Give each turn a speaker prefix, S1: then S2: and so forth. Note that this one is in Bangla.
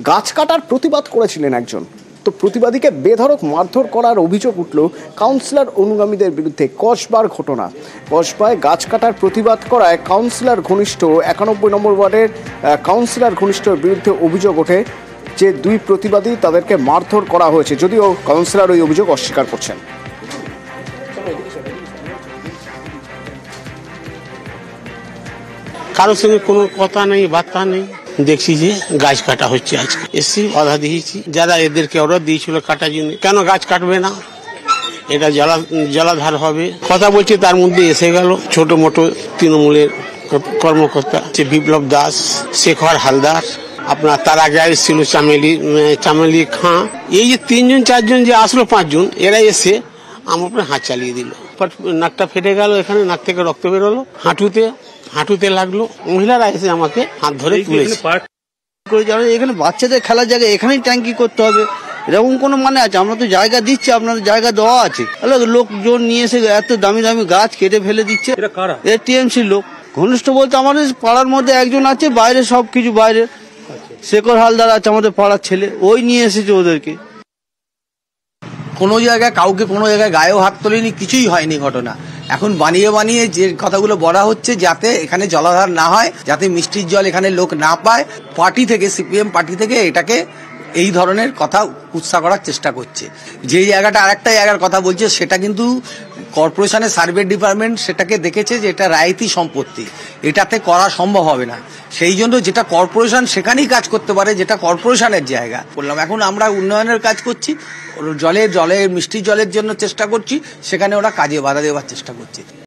S1: গাছ কাটার প্রতিবাদ করেছিলেন একজন, তো প্রতিবাদীকে বেধড়ক মারধর করার অভিযোগ উঠল কাউন্সিলর অনুগামীদের বিরুদ্ধে। কসবার ঘটনা, কসবায় গাছ কাটার প্রতিবাদ করায় কাউন্সিলর ঘনিষ্ঠ 91 নম্বর ওয়ার্ডের কাউন্সিলর ঘনিষ্ঠর বিরুদ্ধে অভিযোগ ওঠে যে দুই প্রতিবাদী তাদেরকে মারধর করা হয়েছে, যদিও কাউন্সিলর ওই অভিযোগ অস্বীকার করছেন।
S2: কারোর সঙ্গে কোনো কথা নেই, বার্তা নেই। দেখছি যে গাছ কাটা হচ্ছে, আজকে এসছি বাধা দিয়েছি। যারা এদেরকে অর্ডার দিয়েছিল কাটার জন্য, কেন গাছ কাটবে না, এটা জলাধার হবে কথা বলছে। তার মধ্যে এসে গেল ছোট মোটো তৃণমূলের কর্মকর্তা, বিপ্লব দাস, শেখর হালদার, আপনার তার আগে এসেছিল চামেলি খাঁ। এই যে 3জন 4জন যে আসলো, 5জন, এরা এসে আমার উপরে হাত চালিয়ে দিল। নাকটা ফেটে গেল, এখানে নাক থেকে রক্ত বেরোলো, হাঁটুতে লাগলো। মহিলারা এসে আমাকে হাত ধরে তুলেছে।
S3: এখানে বাচ্চাদের খেলার জায়গা, এখানেই ট্যাঙ্কি করতে হবে, এরকম কোনো মানে আছে? আমরা তো জায়গা দিচ্ছি, আপনাদের জায়গা দেওয়া আছে, লোকজন নিয়ে এসে এত দামি দামি গাছ কেটে ফেলে দিচ্ছে। টিএমসির লোক ঘনিষ্ঠ বলতে আমাদের পাড়ার মধ্যে একজন আছে, বাইরে সবকিছু বাইরে। শেখর হালদার আছে আমাদের পাড়ার ছেলে, ওই নিয়ে এসেছে ওদেরকে।
S4: কোনো জায়গায় কাউকে কোনো জায়গায় গায়েও হাত তোলেনি, কিছুই হয়নি ঘটনা। এখন বানিয়ে যে কথাগুলো বলা হচ্ছে যাতে এখানে জলাধার না হয়, যাতে মিষ্টির জল এখানে লোক না পায়, পার্টি থেকে, সিপিএম পার্টি থেকে এটাকে এই ধরনের কথা উৎসাহ করার চেষ্টা করছে। যে জায়গাটা আরেকটা জায়গার কথা বলছে, সেটা কিন্তু কর্পোরেশনের সার্ভে ডিপার্টমেন্ট সেটাকে দেখেছে যে এটা রায়তি সম্পত্তি, এটাতে করা সম্ভব হবে না। সেই জন্য যেটা কর্পোরেশন সেখানেই কাজ করতে পারে, যেটা কর্পোরেশনের জায়গা। বললাম এখন আমরা উন্নয়নের কাজ করছি, মিষ্টি জলের জন্য চেষ্টা করছি, সেখানে ওরা কাজে বাধা দেওয়ার চেষ্টা করছে।